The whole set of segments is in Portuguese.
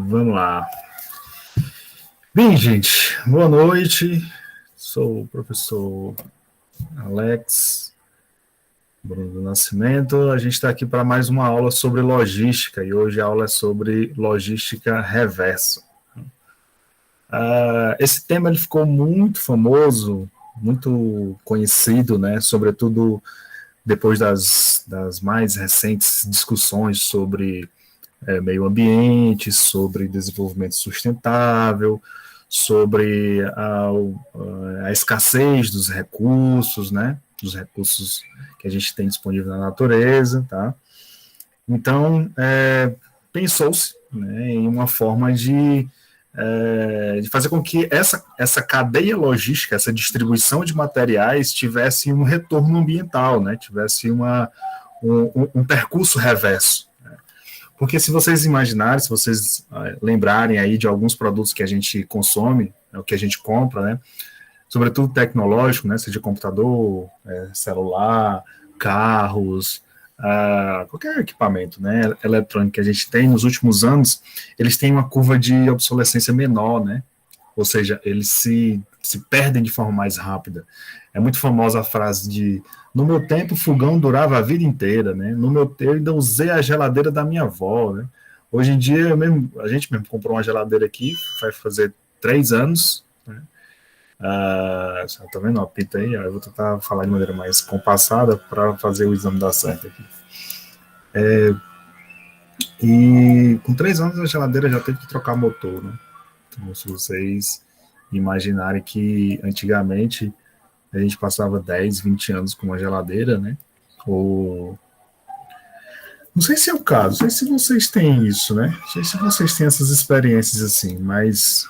Vamos lá. Bem, gente, boa noite. Sou o professor Alex Bruno do Nascimento. A gente está aqui para mais uma aula sobre logística e hoje a aula é sobre logística reversa. Esse tema ele ficou muito famoso, muito conhecido, né? Sobretudo depois das mais recentes discussões sobre meio ambiente, sobre desenvolvimento sustentável, sobre a escassez dos recursos, né? Dos recursos que a gente tem disponível na natureza, tá? Então, pensou-se, né, em uma forma de fazer com que essa cadeia logística, essa distribuição de materiais tivesse um retorno ambiental, né? Tivesse um percurso reverso. Porque se vocês imaginarem, se vocês lembrarem aí de alguns produtos que a gente consome, o que a gente compra, né, sobretudo tecnológico, né, seja computador, celular, carros, qualquer equipamento, né, eletrônico que a gente tem, nos últimos anos, eles têm uma curva de obsolescência menor, né, ou seja, eles se perdem de forma mais rápida. É muito famosa a frase de: no meu tempo, o fogão durava a vida inteira, né? No meu tempo, eu ainda usei a geladeira da minha avó, né? Hoje em dia, a gente mesmo comprou uma geladeira aqui, vai fazer 3 anos, né? Tá vendo? Ó, pita aí, eu vou tentar falar de maneira mais compassada para fazer o exame dar certo aqui. E com 3 anos a geladeira já teve que trocar motor, né? Então, se vocês imaginarem que antigamente a gente passava 10, 20 anos com uma geladeira, né? Ou não sei se é o caso, não sei se vocês têm isso, né? Não sei se vocês têm essas experiências assim, mas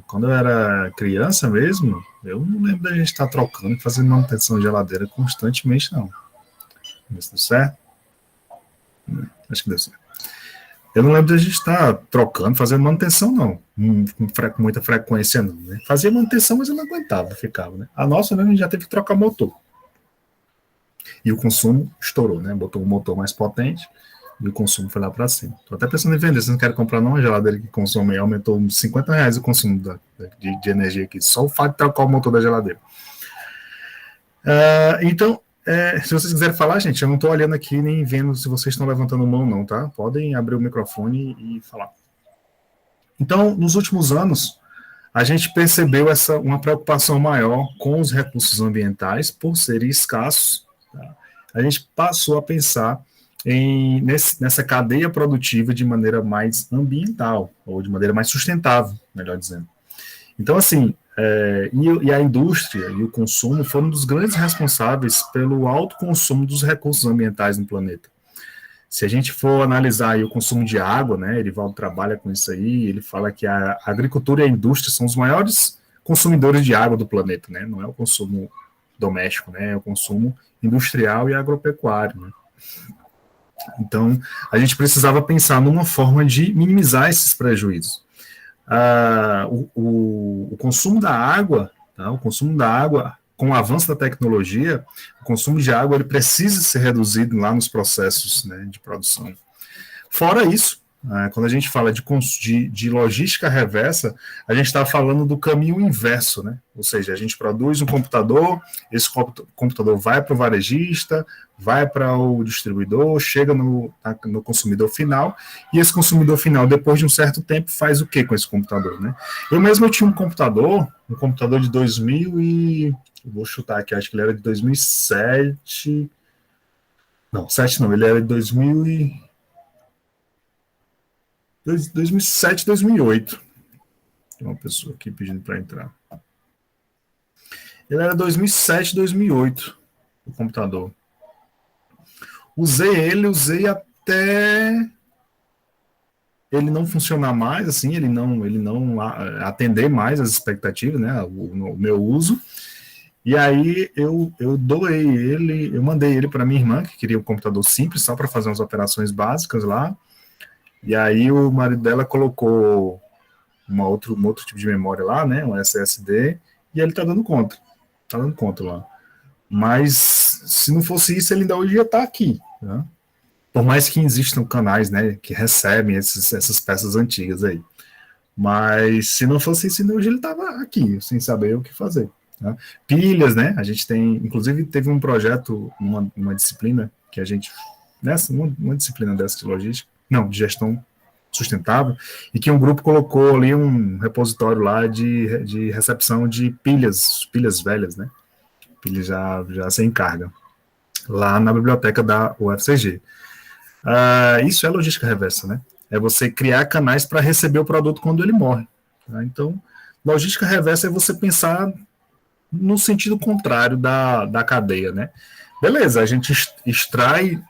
quando eu era criança mesmo, eu não lembro da gente estar trocando, fazendo manutenção de geladeira constantemente, não. Isso deu certo? Acho que deu certo. Eu não lembro da gente estar trocando, fazendo manutenção, não. Com muita frequência, não. Né? Fazia manutenção, mas eu não aguentava, ficava. Né? A nossa, né, a gente já teve que trocar motor. E o consumo estourou, né? Botou um motor mais potente e o consumo foi lá para cima. Estou até pensando em vender, vocês não querem comprar não uma geladeira que consome aí, aumentou uns R$50 o consumo de energia aqui, só o fato de trocar o motor da geladeira. Então, se vocês quiserem falar, gente, eu não estou olhando aqui nem vendo se vocês estão levantando mão não, tá? Podem abrir o microfone e falar. Então, nos últimos anos, a gente percebeu uma preocupação maior com os recursos ambientais por serem escassos. Tá? A gente passou a pensar nessa cadeia produtiva de maneira mais ambiental, ou de maneira mais sustentável, melhor dizendo. Então, assim, e a indústria e o consumo foram um dos grandes responsáveis pelo alto consumo dos recursos ambientais no planeta. Se a gente for analisar aí o consumo de água, né, Erivaldo trabalha com isso aí, ele fala que a agricultura e a indústria são os maiores consumidores de água do planeta, né, não é o consumo doméstico, né, é o consumo industrial e agropecuário, né. Então, a gente precisava pensar numa forma de minimizar esses prejuízos. O consumo da água, tá, o consumo da água, com o avanço da tecnologia, o consumo de água ele precisa ser reduzido lá nos processos, né, de produção. Fora isso, quando a gente fala de logística reversa, a gente está falando do caminho inverso, né? Ou seja, a gente produz um computador, esse computador vai para o varejista, vai para o distribuidor, chega no consumidor final, e esse consumidor final, depois de um certo tempo, faz o que com esse computador, né? Eu tinha um computador de 2000 e... vou chutar aqui, acho que ele era de 2007... Não, 7 não, ele era de 2007, 2008. Tem uma pessoa aqui pedindo para entrar. Ele era 2007, 2008, o computador. Usei até ele não funcionar mais, assim, ele não atender mais as expectativas, né, o meu uso. E aí eu doei ele, eu mandei ele para minha irmã, que queria um computador simples, só para fazer umas operações básicas lá. E aí o marido dela colocou um outro tipo de memória lá, né, um SSD, e ele tá dando conta lá. Mas se não fosse isso, ele ainda hoje ia estar aqui, né? Por mais que existam canais, né, que recebem essas peças antigas aí. Mas se não fosse isso, hoje ele estava aqui, sem saber o que fazer. Tá? Pilhas, né? A gente tem, inclusive, teve um projeto, uma disciplina que a gente, uma disciplina dessa de logística, não, de gestão sustentável, e que um grupo colocou ali um repositório lá de recepção de pilhas velhas, né? Pilhas já sem carga, lá na biblioteca da UFCG. Isso é logística reversa, né? É você criar canais para receber o produto quando ele morre. Tá? Então, logística reversa é você pensar no sentido contrário da cadeia, né? Beleza, a gente extrai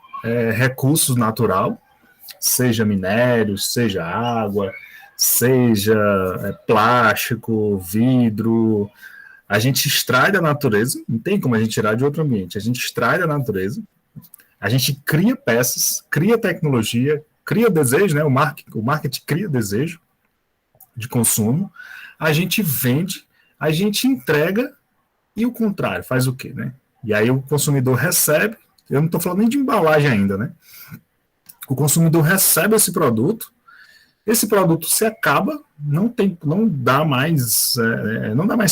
recursos natural, seja minério, seja água, seja plástico, vidro. A gente extrai da natureza, não tem como a gente tirar de outro ambiente. A gente extrai da natureza, a gente cria peças, cria tecnologia, cria desejo, né? O marketing cria desejo de consumo, a gente vende, a gente entrega e o contrário, faz o quê, né? E aí o consumidor recebe, eu não estou falando nem de embalagem ainda, né? O consumidor recebe esse produto se acaba, não dá mais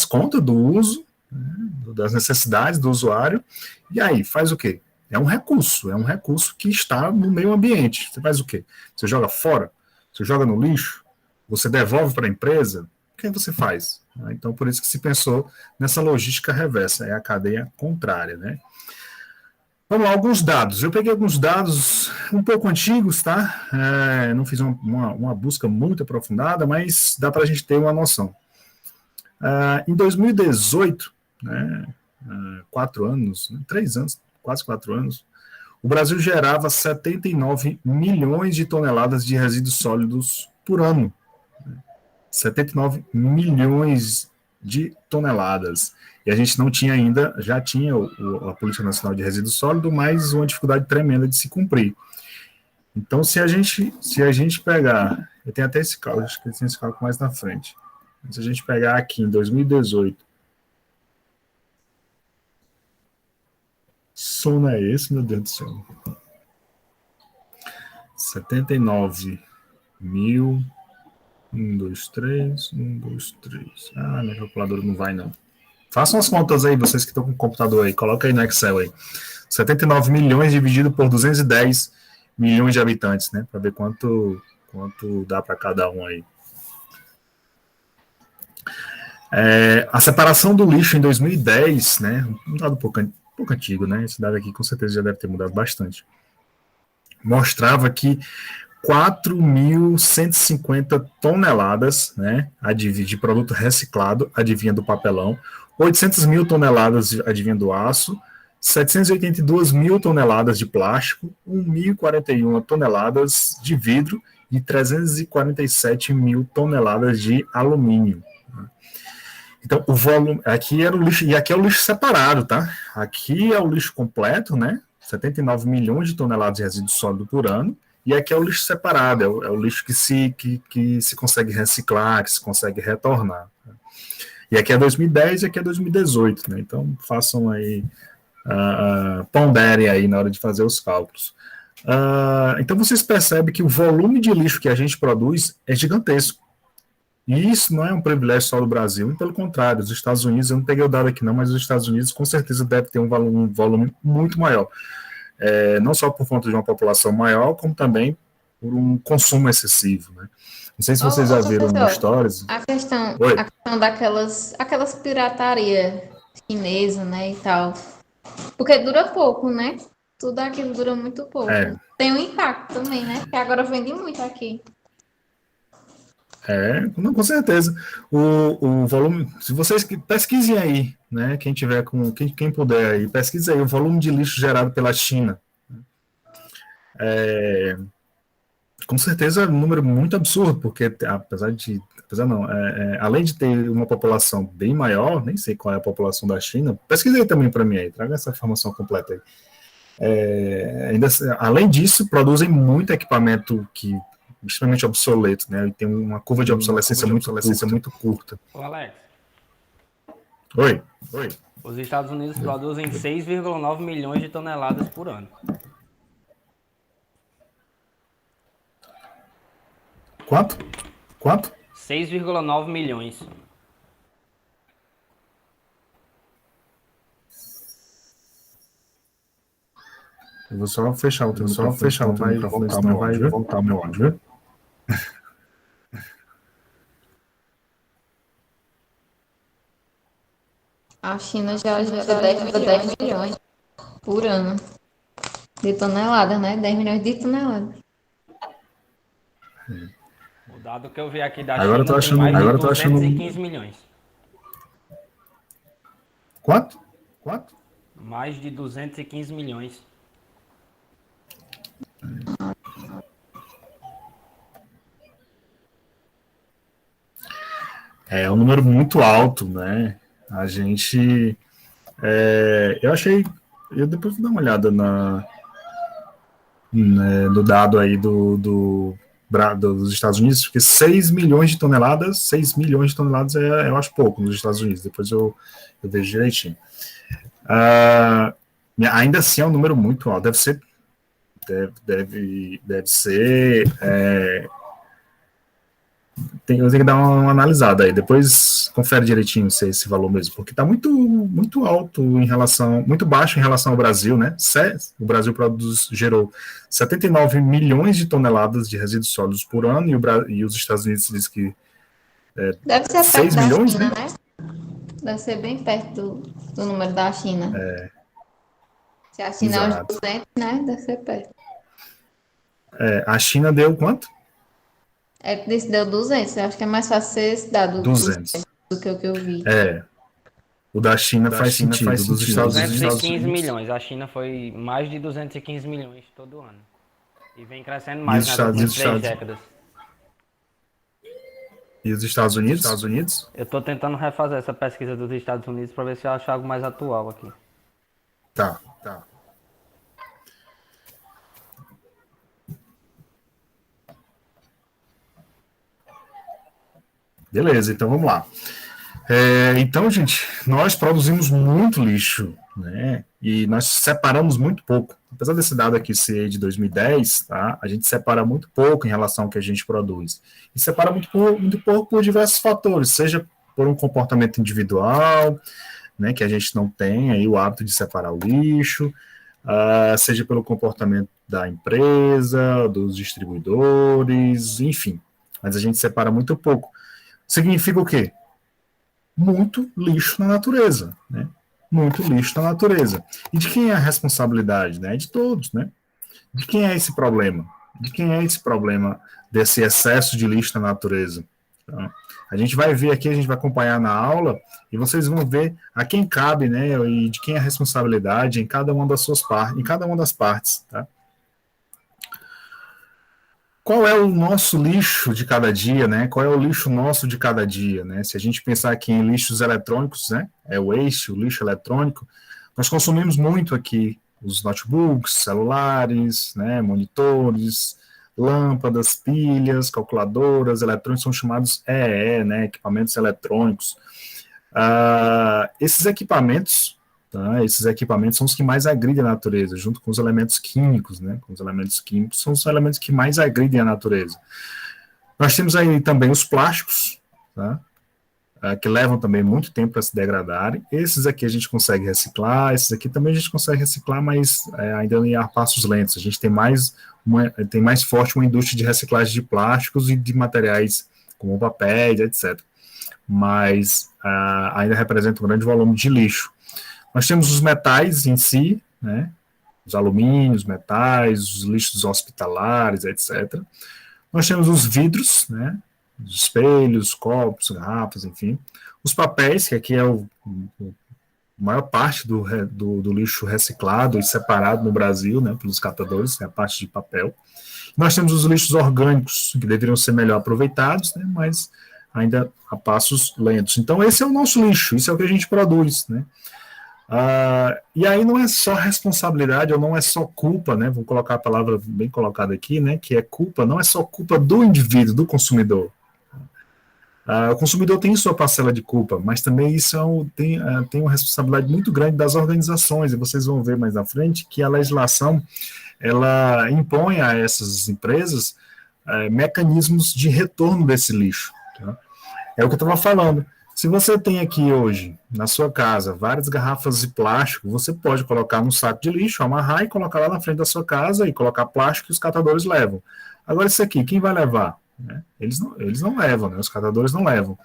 conta do uso, né, das necessidades do usuário, e aí faz o quê? É um recurso que está no meio ambiente. Você faz o quê? Você joga fora? Você joga no lixo? Você devolve para a empresa? O que você faz? Então, por isso que se pensou nessa logística reversa, é a cadeia contrária, né? Vamos lá, alguns dados. Eu peguei alguns dados um pouco antigos, tá? Não fiz uma busca muito aprofundada, mas dá para a gente ter uma noção. Em 2018, né, 4 anos, 3 anos, quase 4 anos, o Brasil gerava 79 milhões de toneladas de resíduos sólidos por ano. 79 milhões de toneladas. E a gente não tinha ainda, já tinha a Política Nacional de Resíduos Sólidos, mas uma dificuldade tremenda de se cumprir. Então, se a gente pegar, eu tenho até esse cálculo, acho que tem esse cálculo mais na frente. Se a gente pegar aqui em 2018, sono é esse, meu Deus do céu? 79 mil, 1, 2, 3, 1, 2, 3. Minha calculadora não vai, não. Façam as contas aí, vocês que estão com o computador aí, coloca aí no Excel aí. 79 milhões dividido por 210 milhões de habitantes, né? Para ver quanto dá para cada um aí. A separação do lixo em 2010, né? Um dado um pouco antigo, né? Esse dado aqui com certeza já deve ter mudado bastante. Mostrava que 4.150 toneladas, né, de produto reciclado, adivinha do papelão, 800 mil toneladas, adivinha do aço, 782 mil toneladas de plástico, 1.041 toneladas de vidro e 347 mil toneladas de alumínio. Então, o volume, aqui era o lixo, e aqui é o lixo separado, tá? Aqui é o lixo completo, né? 79 milhões de toneladas de resíduo sólido por ano, e aqui é o lixo separado, é o lixo que se consegue reciclar, que se consegue retornar. E aqui é 2010 e aqui é 2018, né? Então façam aí, ponderem aí na hora de fazer os cálculos. Então vocês percebem que o volume de lixo que a gente produz é gigantesco. E isso não é um privilégio só do Brasil, pelo contrário, os Estados Unidos, eu não peguei o dado aqui não, mas os Estados Unidos com certeza deve ter um volume muito maior. Não só por conta de uma população maior, como também por um consumo excessivo, né? Não sei se vocês já viram no stories. A questão aquelas pirataria chinesa, né, e tal. Porque dura pouco, né? Tudo aquilo dura muito pouco. Tem um impacto também, né? Porque agora vende muito aqui. Não, com certeza. O volume, se vocês pesquisem aí, né? Quem puder aí, pesquise aí o volume de lixo gerado pela China. Com certeza é um número muito absurdo, porque além de ter uma população bem maior, nem sei qual é a população da China, pesquise aí também para mim aí, traga essa informação completa aí. Além disso, produzem muito equipamento que extremamente obsoleto, né? E tem uma curva de obsolescência muito curta. Ô, Alex. Oi. Os Estados Unidos produzem 6,9 milhões de toneladas por ano. Quanto? Quanto? 6,9 milhões. Eu vou só fechar o teu microfone, senão vai voltar o meu áudio, viu? A China já 10 milhões por ano de toneladas, né? 10 milhões de toneladas. O dado que eu vi aqui da Agora China tem mais de 215 milhões. Quanto? Mais de 215 milhões. É um número muito alto, né? A gente... eu achei... Eu depois vou dar uma olhada no dado aí dos Estados Unidos, porque 6 milhões de toneladas eu acho pouco nos Estados Unidos, depois eu vejo direitinho. Ainda assim é um número muito alto, deve ser eu tenho que dar uma analisada aí, depois confere direitinho se é esse valor mesmo, porque está muito alto muito baixo em relação ao Brasil, né? O Brasil gerou 79 milhões de toneladas de resíduos sólidos por ano, e os Estados Unidos diz que deve ser 6 perto milhões, da China, né? Deve ser bem perto do número da China. Se a China é os 200, né? Deve ser perto. A China deu quanto? Desse deu 200. Eu acho que é mais fácil ser esse dado 200 do que o que eu vi. O da China faz sentido. Dos Estados 215 milhões. A China foi mais de 215 milhões todo ano. E vem crescendo mais nas últimas 3 décadas. E os Estados Unidos? Eu estou tentando refazer essa pesquisa dos Estados Unidos para ver se eu acho algo mais atual aqui. Tá. Beleza, então vamos lá. Então, gente, nós produzimos muito lixo, né? E nós separamos muito pouco. Apesar desse dado aqui ser de 2010, tá? A gente separa muito pouco em relação ao que a gente produz. E separa muito pouco por diversos fatores, seja por um comportamento individual, né, que a gente não tem aí o hábito de separar o lixo, seja pelo comportamento da empresa, dos distribuidores, enfim. Mas a gente separa muito pouco. Significa o quê? Muito lixo na natureza, né? Muito lixo na natureza. E de quem é a responsabilidade? Né? De todos, né? De quem é esse problema? De quem é esse problema desse excesso de lixo na natureza? Então, a gente vai ver aqui, a gente vai acompanhar na aula, e vocês vão ver a quem cabe, né? E de quem é a responsabilidade em cada uma das suas partes, em cada uma das partes, tá? Qual é o nosso lixo de cada dia, né? Qual é o lixo nosso de cada dia, né? Se a gente pensar aqui em lixos eletrônicos, né? O waste, o lixo eletrônico, nós consumimos muito aqui os notebooks, celulares, né? Monitores, lâmpadas, pilhas, calculadoras, eletrônicos são chamados EE, né? Equipamentos eletrônicos. Esses equipamentos são os que mais agridem a natureza, junto com os elementos químicos, né? Os elementos químicos são os elementos que mais agridem a natureza. Nós temos aí também os plásticos, tá? Que levam também muito tempo para se degradarem. Esses aqui a gente consegue reciclar, esses aqui também a gente consegue reciclar, mas ainda em passos lentos. A gente tem mais forte uma indústria de reciclagem de plásticos e de materiais como papéis, etc. Mas ainda representa um grande volume de lixo. Nós temos os metais em si, né? Os alumínios, metais, os lixos hospitalares, etc. Nós temos os vidros, né? Os espelhos, copos, garrafas, enfim. Os papéis, que aqui é a maior parte do lixo reciclado e separado no Brasil, né? Pelos catadores, é a parte de papel. Nós temos os lixos orgânicos, que deveriam ser melhor aproveitados, né? Mas ainda a passos lentos. Então, esse é o nosso lixo, isso é o que a gente produz, né? E aí não é só responsabilidade, ou não é só culpa, né? Vou colocar a palavra bem colocada aqui, né? Que é culpa, não é só culpa do indivíduo, do consumidor. O consumidor tem sua parcela de culpa, mas também isso tem uma responsabilidade muito grande das organizações, e vocês vão ver mais na frente que a legislação ela impõe a essas empresas mecanismos de retorno desse lixo. Tá? É o que eu estava falando. Se você tem aqui hoje, na sua casa, várias garrafas de plástico, você pode colocar num saco de lixo, amarrar e colocar lá na frente da sua casa e colocar plástico que os catadores levam. Agora, isso aqui, quem vai levar? Né? Eles não levam, né? Os catadores não levam.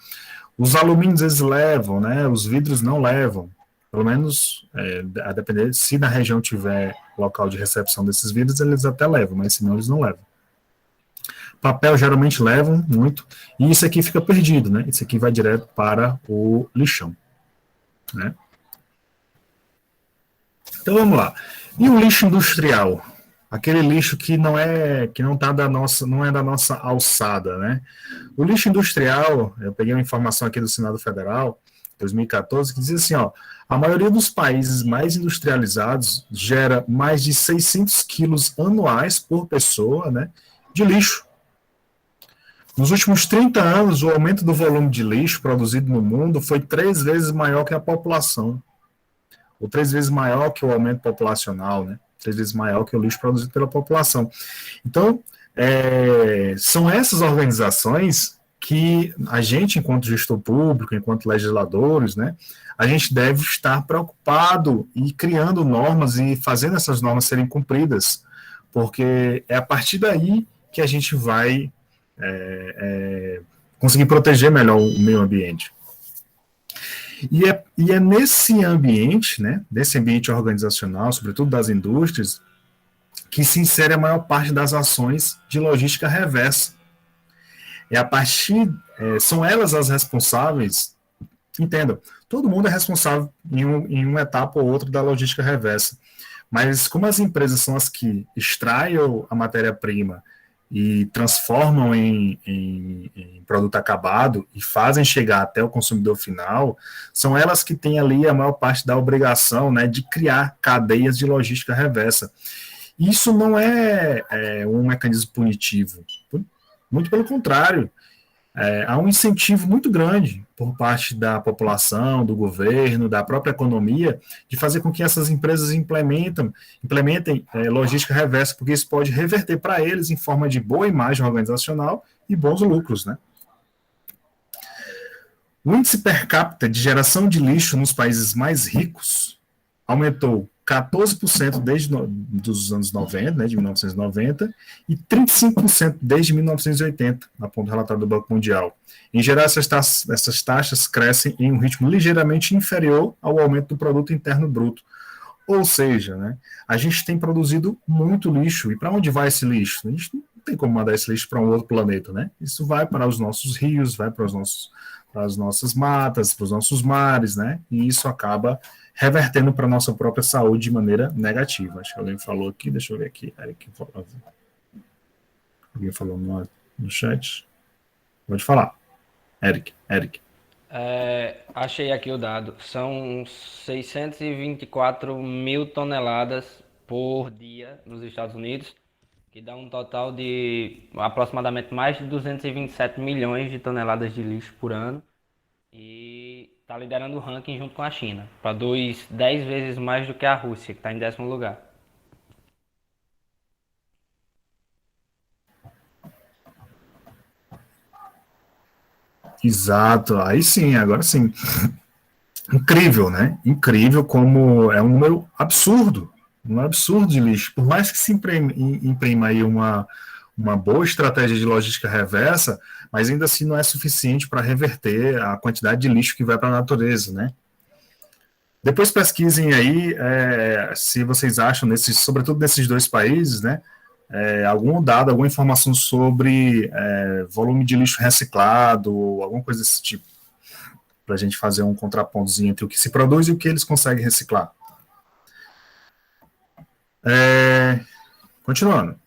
Os alumínios, eles levam, né? Os vidros não levam. Pelo menos, a depender, se na região tiver local de recepção desses vidros, eles até levam, mas senão eles não levam. Papel geralmente levam muito, e isso aqui fica perdido, né? Isso aqui vai direto para o lixão, né? Então vamos lá. E o lixo industrial? Aquele lixo que não é da nossa alçada, né? O lixo industrial, eu peguei uma informação aqui do Senado Federal, 2014, que diz assim, ó, a maioria dos países mais industrializados gera mais de 600 quilos anuais por pessoa, né, de lixo. Nos últimos 30 anos, o aumento do volume de lixo produzido no mundo foi 3 vezes maior que a população. Ou 3 vezes maior que o aumento populacional, né? 3 vezes maior que o lixo produzido pela população. Então, são essas organizações que a gente, enquanto gestor público, enquanto legisladores, né, a gente deve estar preocupado e criando normas e fazendo essas normas serem cumpridas, porque é a partir daí que a gente vai conseguir proteger melhor o meio ambiente. E é nesse ambiente, né, desse ambiente organizacional, sobretudo das indústrias, que se insere a maior parte das ações de logística reversa. São elas as responsáveis, entenda, todo mundo é responsável em uma etapa ou outra da logística reversa, mas como as empresas são as que extraem a matéria-prima e transformam em produto acabado e fazem chegar até o consumidor final, são elas que têm ali a maior parte da obrigação, né, de criar cadeias de logística reversa. Isso não é um mecanismo punitivo, muito pelo contrário, há um incentivo muito grande por parte da população, do governo, da própria economia, de fazer com que essas empresas implementem logística reversa, porque isso pode reverter para eles em forma de boa imagem organizacional e bons lucros, né? O índice per capita de geração de lixo nos países mais ricos aumentou 14% desde os anos 90, né, de 1990, e 35% desde 1980, aponta o relatório do Banco Mundial. Em geral, essas taxas crescem em um ritmo ligeiramente inferior ao aumento do produto interno bruto. Ou seja, né, a gente tem produzido muito lixo. E para onde vai esse lixo? A gente não tem como mandar esse lixo para um outro planeta, né? Isso vai para os nossos rios, vai para as nossas matas, para os nossos mares, né? E isso acaba revertendo para a nossa própria saúde de maneira negativa. Acho que alguém falou aqui, deixa eu ver aqui. Alguém falou no chat. Pode falar. Eric. Achei aqui o dado. São 624 mil toneladas por dia nos Estados Unidos, que dá um total de aproximadamente mais de 227 milhões de toneladas de lixo por ano. E está liderando o ranking junto com a China, para 10 vezes mais do que a Rússia, que está em 10º lugar. Exato, aí sim, agora sim. Incrível, né? Incrível como é um número absurdo, de lixo. Por mais que se imprima aí uma boa estratégia de logística reversa, mas ainda assim não é suficiente para reverter a quantidade de lixo que vai para a natureza, né? Depois pesquisem aí se vocês acham, sobretudo nesses 2 países, né, algum dado, alguma informação sobre volume de lixo reciclado, alguma coisa desse tipo, para a gente fazer um contrapontozinho entre o que se produz e o que eles conseguem reciclar. Continuando.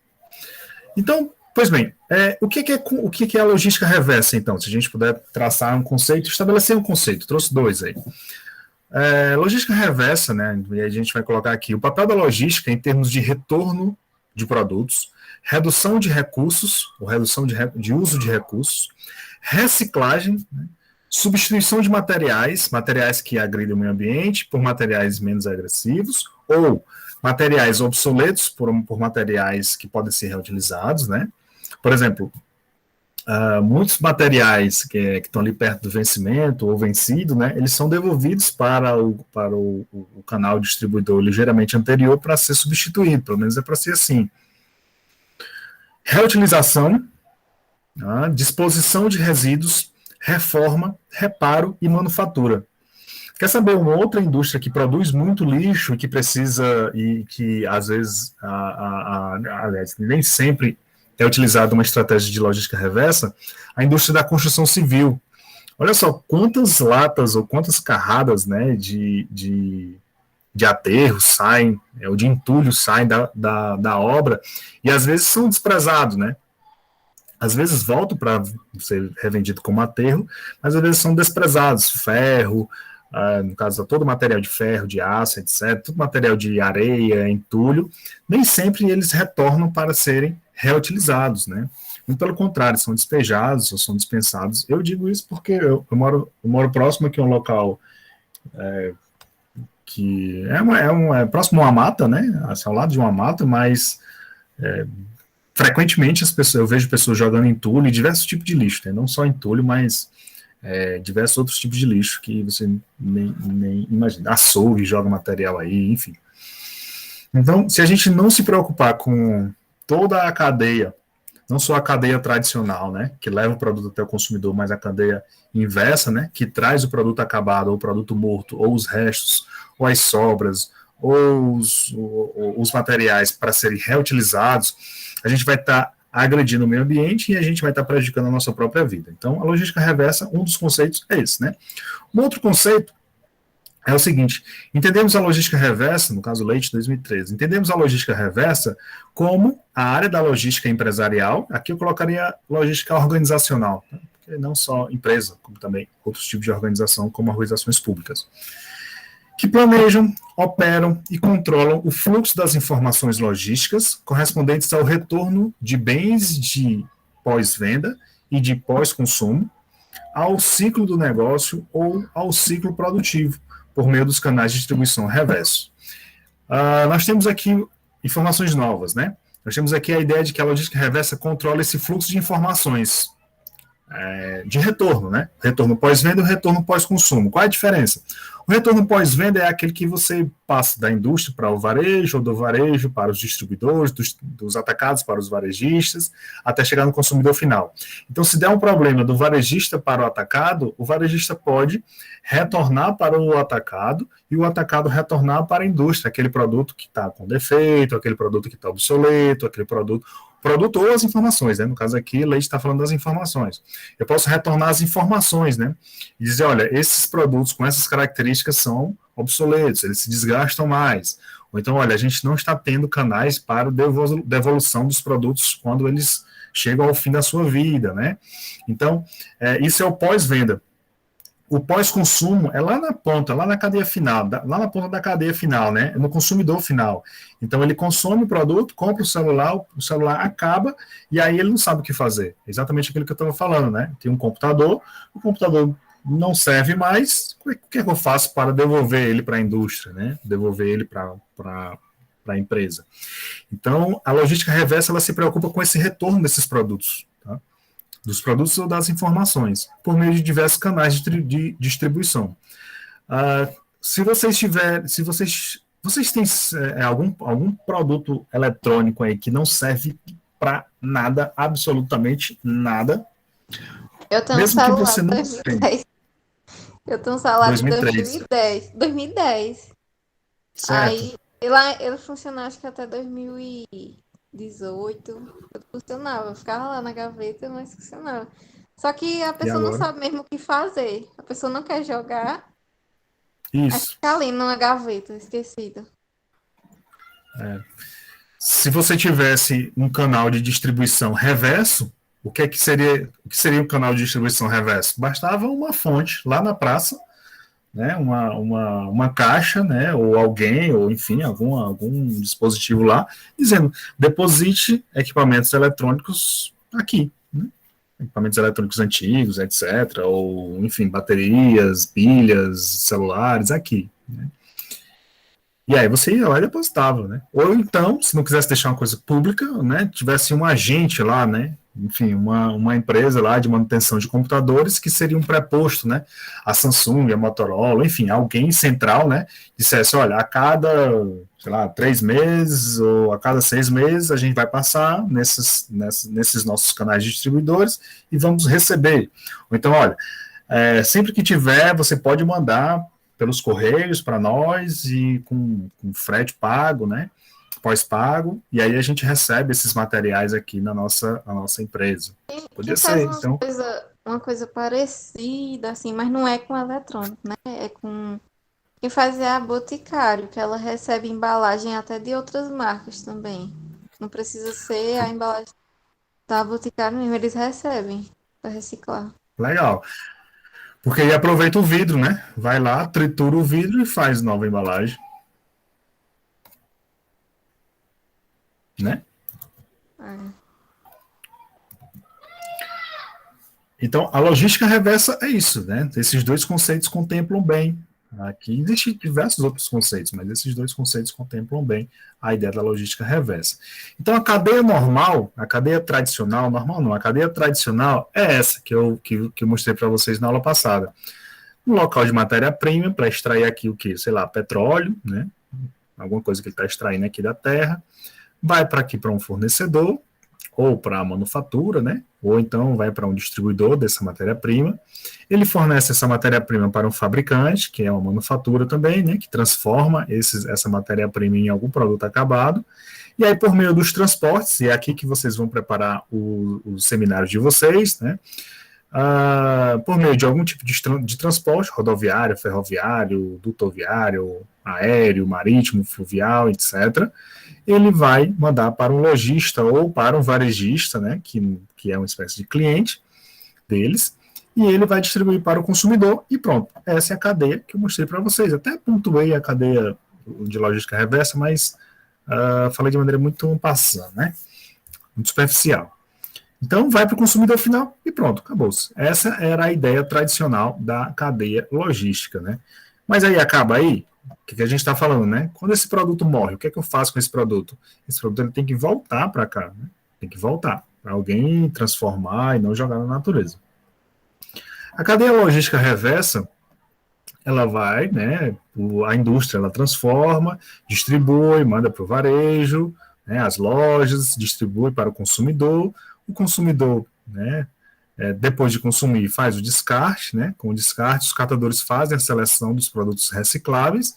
Então, pois bem, o que é a logística reversa, então? Se a gente puder traçar um conceito, estabelecer um conceito, trouxe 2 aí. Logística reversa, né, e a gente vai colocar aqui o papel da logística em termos de retorno de produtos, redução de recursos, ou redução de uso de recursos, reciclagem, né, substituição de materiais que agridem o meio ambiente por materiais menos agressivos, ou materiais obsoletos por materiais que podem ser reutilizados, né? Por exemplo, muitos materiais que estão ali perto do vencimento ou vencido, né, eles são devolvidos para o canal distribuidor ligeiramente anterior para ser substituído, pelo menos é para ser assim. Reutilização, disposição de resíduos, reforma, reparo e manufatura. Quer saber uma outra indústria que produz muito lixo e que precisa, e que às vezes, aliás, nem sempre é utilizada uma estratégia de logística reversa? A indústria da construção civil. Olha só quantas latas ou quantas carradas, né, de aterro saem, ou de entulho saem da obra, e às vezes são desprezados, né? Às vezes voltam para ser revendido como aterro, mas às vezes são desprezados. Ferro, no caso, todo material de ferro, de aço, etc., todo material de areia, entulho, nem sempre eles retornam para serem reutilizados, né? Muito pelo contrário, são despejados ou são dispensados. Eu digo isso porque eu moro próximo aqui a um local que é próximo a uma mata, né? Assim, ao lado de uma mata, mas frequentemente eu vejo pessoas jogando entulho e diversos tipos de lixo, né? Não só entulho, mas diversos outros tipos de lixo que você nem imagina. Açougue joga material aí, enfim. Então, se a gente não se preocupar com toda a cadeia, não só a cadeia tradicional, né, que leva o produto até o consumidor, mas a cadeia inversa, né, que traz o produto acabado, ou o produto morto, ou os restos, ou as sobras, ou os materiais para serem reutilizados, a gente vai estar agredindo o meio ambiente e a gente vai estar prejudicando a nossa própria vida. Então, a logística reversa, um dos conceitos é esse, né? Um outro conceito é o seguinte: entendemos a logística reversa, no caso Leite 2013, entendemos a logística reversa como a área da logística empresarial, aqui eu colocaria logística organizacional, né? Porque não só empresa, como também outros tipos de organização, como organizações públicas, que planejam, operam e controlam o fluxo das informações logísticas correspondentes ao retorno de bens de pós-venda e de pós-consumo ao ciclo do negócio ou ao ciclo produtivo, por meio dos canais de distribuição reverso. Nós temos aqui informações novas, né? Nós temos aqui a ideia de que a logística reversa controla esse fluxo de informações de retorno, né? Retorno pós-venda e o retorno pós-consumo. Qual é a diferença? O retorno pós-venda é aquele que você passa da indústria para o varejo, ou do varejo para os distribuidores, dos atacados para os varejistas, até chegar no consumidor final. Então, se der um problema do varejista para o atacado, o varejista pode retornar para o atacado e o atacado retornar para a indústria, aquele produto que está com defeito, aquele produto que está obsoleto, aquele produto ou as informações, né? No caso aqui, Leite está falando das informações. Eu posso retornar as informações, né? E dizer, olha, esses produtos com essas características são obsoletos, eles se desgastam mais. Ou então, olha, a gente não está tendo canais para devolução dos produtos quando eles chegam ao fim da sua vida, né? Então, isso é o pós-venda. O pós-consumo é lá na ponta, lá na cadeia final, lá na ponta da cadeia final, né? No consumidor final. Então, ele consome o produto, compra o celular acaba, e aí ele não sabe o que fazer. Exatamente aquilo que eu estava falando, né? Tem um computador, o computador não serve mais, o que é que eu faço para devolver ele para a indústria, né? Devolver ele para a empresa. Então, a logística reversa, ela se preocupa com esse retorno desses produtos, tá? Dos produtos ou das informações, por meio de diversos canais de distribuição. Se vocês têm algum produto eletrônico aí que não serve para nada, absolutamente nada, eu tenho mesmo um que você não tenha. Eu tenho um celular de 2003. 2010. Certo. Aí ele funcionava acho que até 2018. Funcionava, ficava lá na gaveta, mas funcionava. Só que a pessoa não sabe mesmo o que fazer. A pessoa não quer jogar. Aí Isso. fica ali numa gaveta, esquecida. Se você tivesse um canal de distribuição reverso, o que seria um canal de distribuição reverso? Bastava uma fonte lá na praça, né, uma caixa, né, ou alguém, ou enfim, algum dispositivo lá, dizendo, deposite equipamentos eletrônicos aqui, né, equipamentos eletrônicos antigos, etc., ou, enfim, baterias, pilhas, celulares, aqui, né. E aí você ia lá e depositava, né? Ou então, se não quisesse deixar uma coisa pública, né, tivesse um agente lá, né, enfim, uma empresa lá de manutenção de computadores que seria um preposto, né? A Samsung, a Motorola, enfim, alguém central, né? Dissesse, olha, a cada, sei lá, 3 meses ou a cada 6 meses a gente vai passar nesses nossos canais de distribuidores e vamos receber. Ou então, olha, sempre que tiver, você pode mandar pelos correios para nós e com frete pago, né? Pós-pago, e aí a gente recebe esses materiais aqui na nossa empresa. Podia faz ser, então. Uma coisa parecida, assim, mas não é com eletrônico, né? É com. Quem faz é a Boticário, que ela recebe embalagem até de outras marcas também. Não precisa ser a embalagem da Boticário mesmo, eles recebem para reciclar. Legal. Porque aí aproveita o vidro, né? Vai lá, tritura o vidro e faz nova embalagem. Né? Então, a logística reversa é isso, né? Esses dois conceitos contemplam bem. Aqui existem diversos outros conceitos, mas esses dois conceitos contemplam bem a ideia da logística reversa. Então, a cadeia normal, a cadeia tradicional, normal não, a cadeia tradicional é essa que eu mostrei para vocês na aula passada. Um local de matéria-prima para extrair aqui o que? Sei lá, petróleo, né? Alguma coisa que ele está extraindo aqui da terra, vai para aqui para um fornecedor, ou para a manufatura, né? Ou então vai para um distribuidor dessa matéria-prima. Ele fornece essa matéria-prima para um fabricante, que é uma manufatura também, né? Que transforma essa matéria-prima em algum produto acabado. E aí, por meio dos transportes, e é aqui que vocês vão preparar os seminários de vocês, né? Por meio de algum tipo de transporte, rodoviário, ferroviário, dutoviário, aéreo, marítimo, fluvial, etc., ele vai mandar para um lojista ou para um varejista, né, que é uma espécie de cliente deles, e ele vai distribuir para o consumidor e pronto. Essa é a cadeia que eu mostrei para vocês. Até pontuei a cadeia de logística reversa, mas falei de maneira muito passando, né, muito superficial. Então, vai para o consumidor final e pronto, acabou-se. Essa era a ideia tradicional da cadeia logística, né? Mas aí acaba aí, o que a gente está falando, né? Quando esse produto morre, o que é que eu faço com esse produto? Esse produto ele tem que voltar para cá, né? Tem que voltar para alguém transformar e não jogar na natureza. A cadeia logística reversa, ela vai, né? A indústria ela transforma, distribui, manda para o varejo, né, as lojas, distribui para o consumidor, né, depois de consumir, faz o descarte, né, com o descarte, os catadores fazem a seleção dos produtos recicláveis,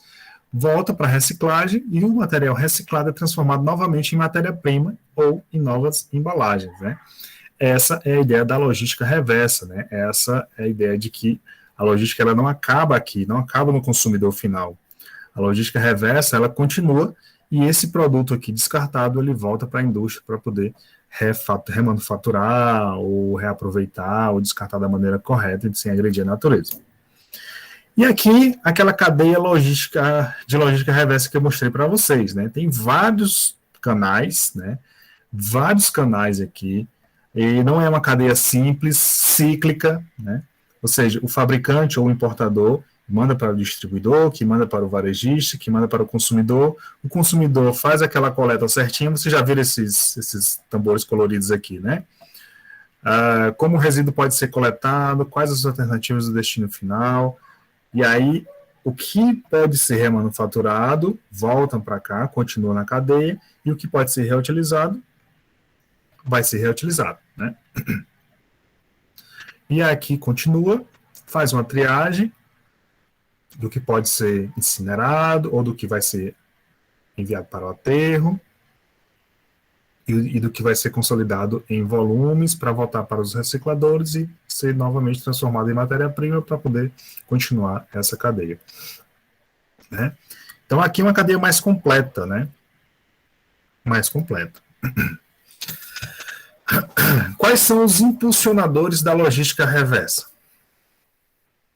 volta para a reciclagem e o material reciclado é transformado novamente em matéria-prima ou em novas embalagens, né. Essa é a ideia da logística reversa, né, essa é a ideia de que a logística ela não acaba aqui, não acaba no consumidor final. A logística reversa, ela continua e esse produto aqui descartado, ele volta para a indústria para poder remanufaturar ou reaproveitar ou descartar da maneira correta e sem agredir a natureza. E aqui, aquela cadeia de logística reversa que eu mostrei para vocês, né? Tem vários canais, né? Vários canais aqui, e não é uma cadeia simples, cíclica, né? Ou seja, o fabricante ou o importador manda para o distribuidor, que manda para o varejista, que manda para o consumidor faz aquela coleta certinha, você já viu esses tambores coloridos aqui, né? Como o resíduo pode ser coletado, quais as alternativas do destino final, e aí o que pode ser remanufaturado, voltam para cá, continua na cadeia, e o que pode ser reutilizado, vai ser reutilizado, né? E aqui continua, faz uma triagem, do que pode ser incinerado ou do que vai ser enviado para o aterro e do que vai ser consolidado em volumes para voltar para os recicladores e ser novamente transformado em matéria-prima para poder continuar essa cadeia. Né? Então, aqui é uma cadeia mais completa, né? Mais completa. Quais são os impulsionadores da logística reversa?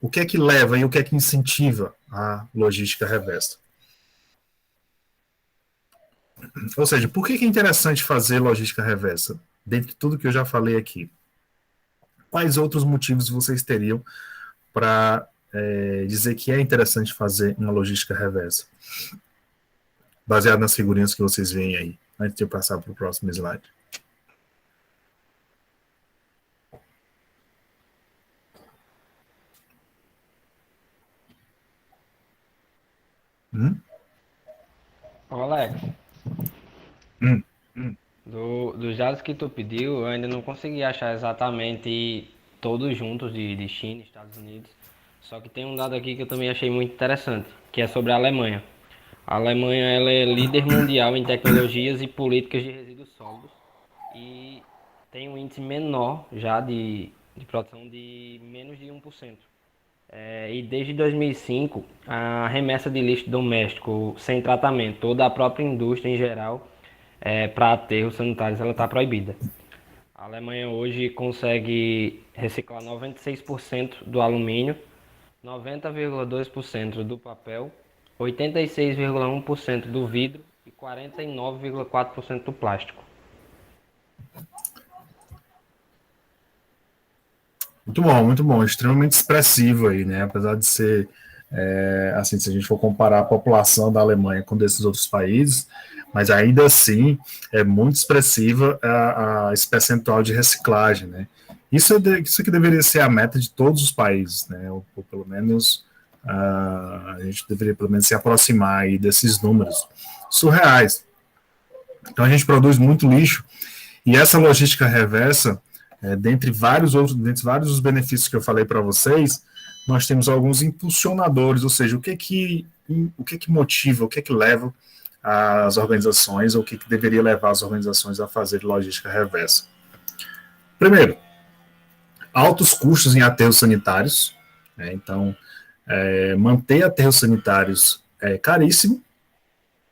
O que é que leva e o que é que incentiva a logística reversa? Ou seja, por que é interessante fazer logística reversa? Dentre de tudo que eu já falei aqui. Quais outros motivos vocês teriam para dizer que é interessante fazer uma logística reversa? Baseado nas figurinhas que vocês veem aí, antes de eu passar para o próximo slide. Ô, Alex, Hum, hum. dos dados que tu pediu, eu ainda não consegui achar exatamente todos juntos de China e Estados Unidos. Só que tem um dado aqui que eu também achei muito interessante, que é sobre a Alemanha. A Alemanha ela é líder mundial em tecnologias e políticas de resíduos sólidos e tem um índice menor já de produção de menos de 1%. E desde 2005, a remessa de lixo doméstico sem tratamento, ou da própria indústria em geral, para aterros sanitários, ela está proibida. A Alemanha hoje consegue reciclar 96% do alumínio, 90,2% do papel, 86,1% do vidro e 49,4% do plástico. Muito bom, extremamente expressivo aí, né? Apesar de ser, assim, se a gente for comparar a população da Alemanha com desses outros países, mas ainda assim é muito expressiva esse percentual de reciclagem, né? Isso que deveria ser a meta de todos os países, né? Ou pelo menos a gente deveria pelo menos se aproximar aí desses números surreais. Então a gente produz muito lixo e essa logística reversa, dentre vários os benefícios que eu falei para vocês, nós temos alguns impulsionadores, ou seja, o que motiva, o que leva as organizações, ou o que deveria levar as organizações a fazer logística reversa. Primeiro, altos custos em aterros sanitários, né? Então, manter aterros sanitários é caríssimo.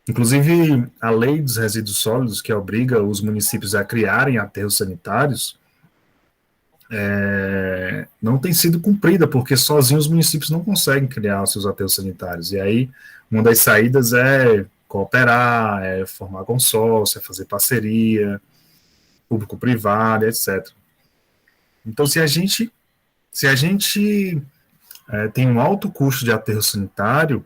Inclusive, a lei dos resíduos sólidos, que obriga os municípios a criarem aterros sanitários, não tem sido cumprida, porque sozinhos os municípios não conseguem criar os seus aterros sanitários. E aí, uma das saídas é cooperar, é formar consórcio, é fazer parceria, público-privado, etc. Então, se a gente tem um alto custo de aterro sanitário,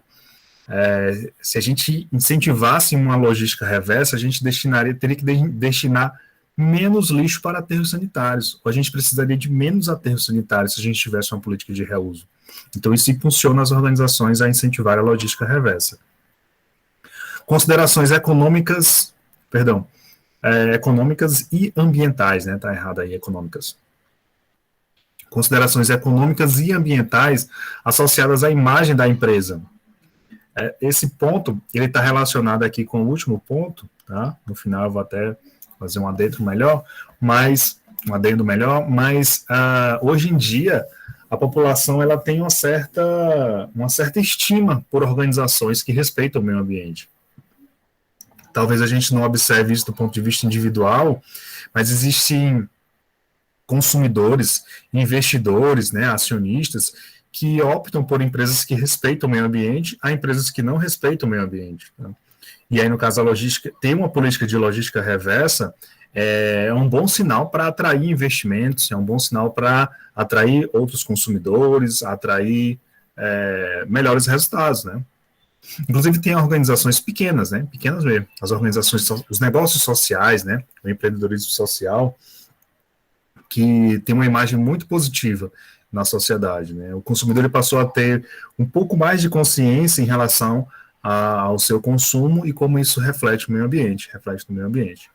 se a gente incentivasse uma logística reversa, a gente teria que destinar menos lixo para aterros sanitários, ou a gente precisaria de menos aterros sanitários se a gente tivesse uma política de reuso. Então, isso impulsiona as organizações a incentivar a logística reversa. Considerações econômicas e ambientais, né? Tá errado aí, econômicas. Considerações econômicas e ambientais associadas à imagem da empresa. Esse ponto, ele está relacionado aqui com o último ponto, tá? No final eu vou até fazer um adendo melhor, mas hoje em dia a população ela tem uma certa estima por organizações que respeitam o meio ambiente. Talvez a gente não observe isso do ponto de vista individual, mas existem consumidores, investidores, né, acionistas, que optam por empresas que respeitam o meio ambiente a empresas que não respeitam o meio ambiente. Né? E aí, no caso, a logística, ter uma política de logística reversa é um bom sinal para atrair investimentos, é um bom sinal para atrair outros consumidores, atrair melhores resultados, né? Inclusive, tem organizações pequenas, né? Pequenas mesmo. As organizações, os negócios sociais, né? O empreendedorismo social, que tem uma imagem muito positiva na sociedade, né? O consumidor ele passou a ter um pouco mais de consciência em relação ao seu consumo e como isso reflete no meio ambiente.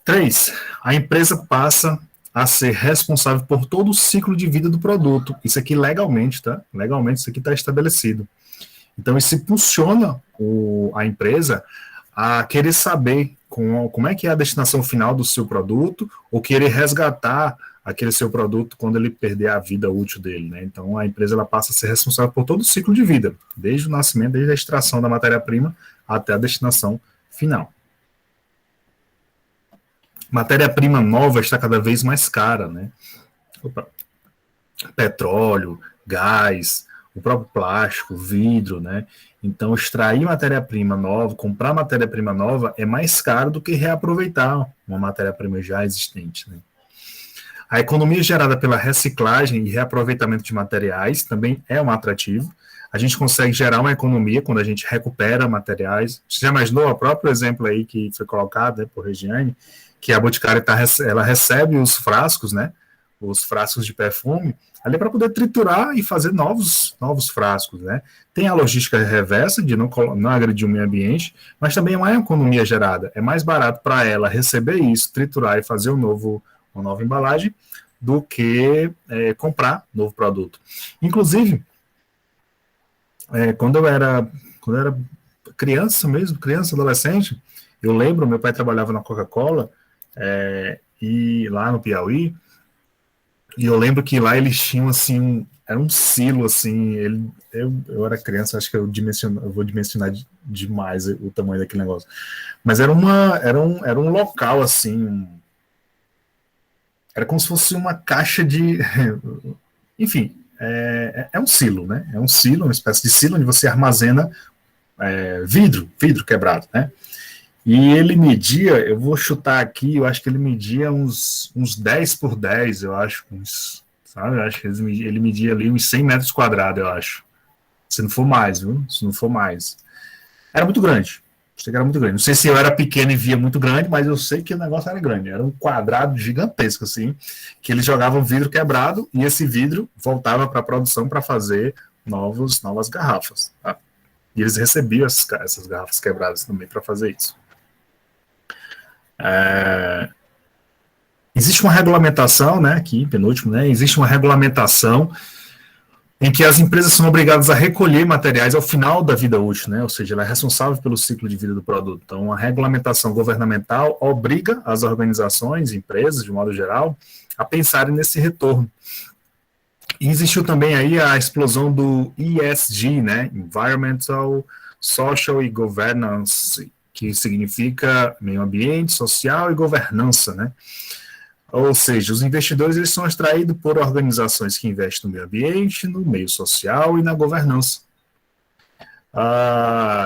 3. A empresa passa a ser responsável por todo o ciclo de vida do produto. Isso aqui legalmente, tá? Legalmente isso aqui está estabelecido. Então, isso impulsiona a empresa a querer saber como é que é a destinação final do seu produto, ou querer resgatar aquele seu produto quando ele perder a vida útil dele, né? Então, a empresa ela passa a ser responsável por todo o ciclo de vida, desde o nascimento, desde a extração da matéria-prima até a destinação final. Matéria-prima nova está cada vez mais cara, né? Petróleo, gás, o próprio plástico, vidro, né? Então, extrair matéria-prima nova, comprar matéria-prima nova é mais caro do que reaproveitar uma matéria-prima já existente, né? A economia gerada pela reciclagem e reaproveitamento de materiais também é um atrativo. A gente consegue gerar uma economia quando a gente recupera materiais. Você já imaginou o próprio exemplo aí que foi colocado, né, por Regiane, que a Boticária ela recebe os frascos, né? os frascos de perfume, ali para poder triturar e fazer novos frascos, né? Tem a logística reversa, de não agredir o meio ambiente, mas também é uma economia gerada. É mais barato para ela receber isso, triturar e fazer uma nova embalagem, do que comprar novo produto. Inclusive, quando eu era criança, adolescente, eu lembro, meu pai trabalhava na Coca-Cola, e lá no Piauí, e eu lembro que lá eles tinham, assim, era um silo, assim, eu era criança, acho que eu vou dimensionar demais o tamanho daquele negócio, mas era um local, assim, era como se fosse uma caixa de, enfim, é um silo, né, uma espécie de silo onde você armazena vidro quebrado, né, e ele media, eu vou chutar aqui, eu acho que ele media uns 10 por 10, eu acho, sabe? Eu acho que ele media ali uns 100 metros quadrados, eu acho. Se não for mais, viu? Se não for mais. Era muito grande. Sei que era muito grande. Não sei se eu era pequeno e via muito grande, mas eu sei que o negócio era grande. Era um quadrado gigantesco, assim, que eles jogavam vidro quebrado e esse vidro voltava para a produção para fazer novas garrafas. Tá? E eles recebiam essas garrafas quebradas também para fazer isso. Existe uma regulamentação, né, aqui, penúltimo, né, existe uma regulamentação em que as empresas são obrigadas a recolher materiais ao final da vida útil, né, ou seja, ela é responsável pelo ciclo de vida do produto. Então, a regulamentação governamental obriga as organizações, empresas, de modo geral, a pensarem nesse retorno. E existiu também aí a explosão do ESG, né, Environmental, Social e Governance, que significa meio ambiente, social e governança, né? Ou seja, os investidores eles são atraídos por organizações que investem no meio ambiente, no meio social e na governança.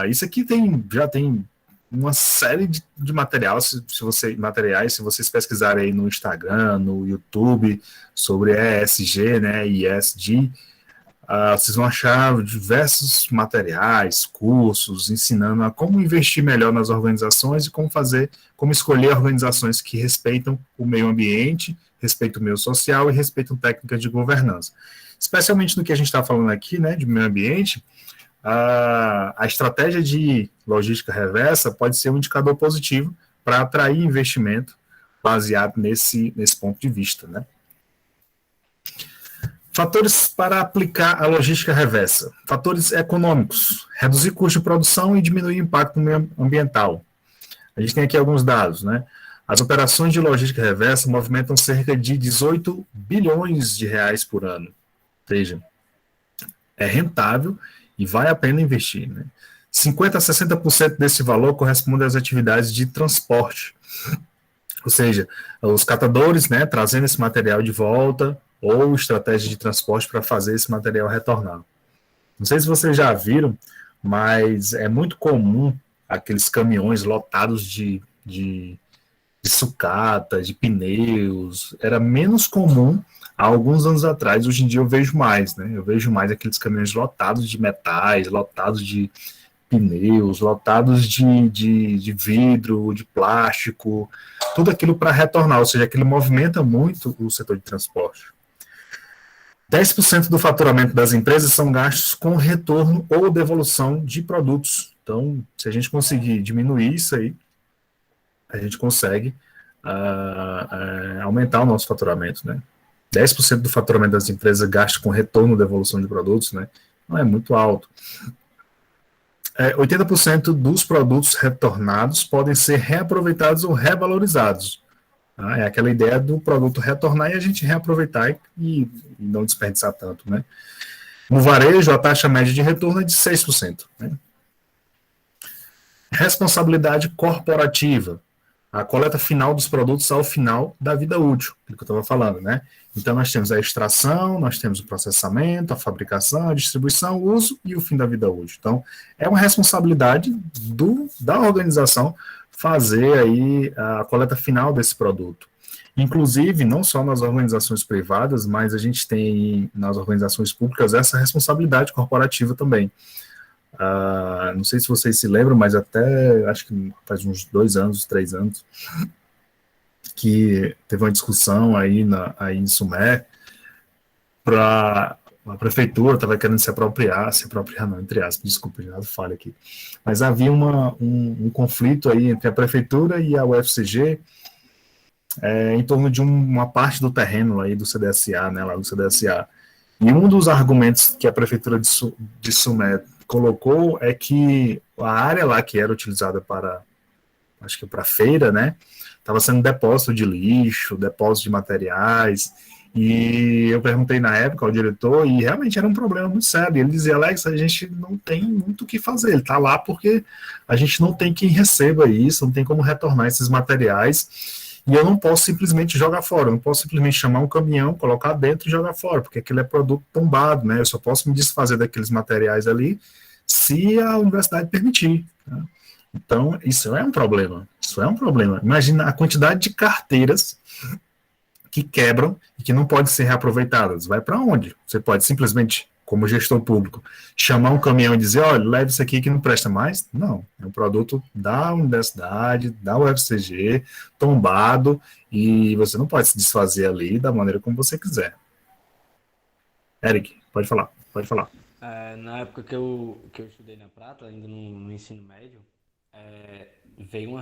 Isso aqui já tem uma série de materiais, se vocês pesquisarem aí no Instagram, no YouTube, sobre ESG, né, ESG, vocês vão achar diversos materiais, cursos, ensinando a como investir melhor nas organizações e como escolher organizações que respeitam o meio ambiente, respeitam o meio social e respeitam técnicas de governança. Especialmente no que a gente está falando aqui, né, de meio ambiente, a estratégia de logística reversa pode ser um indicador positivo para atrair investimento baseado nesse ponto de vista, né? Fatores para aplicar a logística reversa. Fatores econômicos. Reduzir custo de produção e diminuir o impacto ambiental. A gente tem aqui alguns dados, né? As operações de logística reversa movimentam cerca de 18 bilhões de reais por ano. Ou seja, é rentável e vale a pena investir, né? 50% a 60% desse valor corresponde às atividades de transporte. Ou seja, os catadores, né, trazendo esse material de volta, ou estratégia de transporte para fazer esse material retornar. Não sei se vocês já viram, mas é muito comum aqueles caminhões lotados de sucata, de pneus. Era menos comum há alguns anos atrás, hoje em dia eu vejo mais, né? Eu vejo mais aqueles caminhões lotados de metais, lotados de pneus, lotados de vidro, de plástico, tudo aquilo para retornar, ou seja, aquilo movimenta muito o setor de transporte. 10% do faturamento das empresas são gastos com retorno ou devolução de produtos. Então, se a gente conseguir diminuir isso aí, a gente consegue aumentar o nosso faturamento, né? 10% do faturamento das empresas gasta com retorno ou devolução de produtos, né? Não é muito alto. 80% dos produtos retornados podem ser reaproveitados ou revalorizados. É aquela ideia do produto retornar e a gente reaproveitar e não desperdiçar tanto, né? No varejo, a taxa média de retorno é de 6%. Né? Responsabilidade corporativa. A coleta final dos produtos ao final da vida útil, que eu estava falando, né? Então, nós temos a extração, nós temos o processamento, a fabricação, a distribuição, o uso e o fim da vida útil. Então, é uma responsabilidade da organização fazer aí a coleta final desse produto. Inclusive, não só nas organizações privadas, mas a gente tem nas organizações públicas essa responsabilidade corporativa também. Não sei se vocês se lembram, mas até acho que faz uns 2 anos, 3 anos, que teve uma discussão aí em Sumé, para a prefeitura estava querendo se apropriar não, entre aspas, desculpa, já falha aqui, mas havia um conflito aí entre a prefeitura e a UFCG em torno de uma parte do terreno aí do CDSA, né, lá do CDSA. E um dos argumentos que a prefeitura de Sumé colocou é que a área lá que era utilizada para, acho que para feira, né, estava sendo depósito de lixo, depósito de materiais, e eu perguntei na época ao diretor, e realmente era um problema muito sério. Ele dizia: Alex, a gente não tem muito o que fazer, ele está lá porque a gente não tem quem receba isso, não tem como retornar esses materiais, e eu não posso simplesmente jogar fora, eu não posso simplesmente chamar um caminhão, colocar dentro e jogar fora, porque aquilo é produto tombado, né? Eu só posso me desfazer daqueles materiais ali se a universidade permitir, né? Então, isso é um problema. Isso é um problema. Imagina a quantidade de carteiras que quebram e que não podem ser reaproveitadas. Vai para onde? Você pode simplesmente, como gestor público, chamar um caminhão e dizer: olha, leve isso aqui que não presta mais? Não. É um produto da universidade, da UFCG, tombado, e você não pode se desfazer ali da maneira como você quiser. Eric, pode falar. Pode falar. Na época que eu estudei na Prata, ainda no ensino médio, veio uma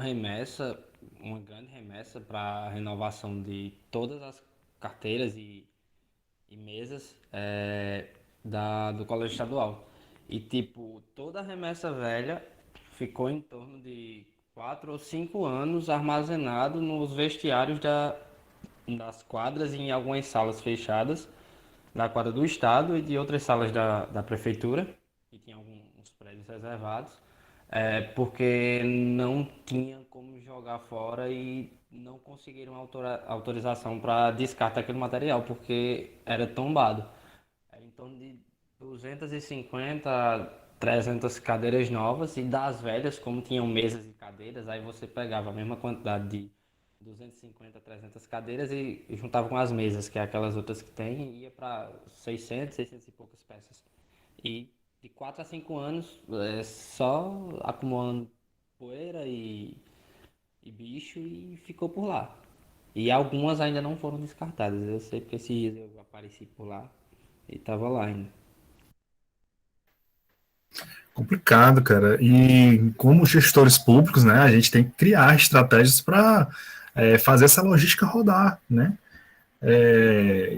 grande remessa para a renovação de todas as carteiras e mesas do colégio estadual. E, tipo, toda a remessa velha ficou em torno de 4 ou 5 anos armazenado nos vestiários das quadras e em algumas salas fechadas da quadra do estado e de outras salas da prefeitura, que tinha alguns prédios reservados, porque não tinha como jogar fora e não conseguiram autorização para descarte daquele material, porque era tombado. Era em torno de 250 a 300 cadeiras novas, e das velhas, como tinham mesas e cadeiras, aí você pegava a mesma quantidade de 250 a 300 cadeiras e juntava com as mesas, que é aquelas outras que tem, e ia para 600 e poucas peças. E de 4 a 5 anos, só acumulando poeira e bicho, e ficou por lá. E algumas ainda não foram descartadas. Eu sei porque esses dias eu apareci por lá e tava lá ainda. Complicado, cara. E como gestores públicos, né, a gente tem que criar estratégias para fazer essa logística rodar, né?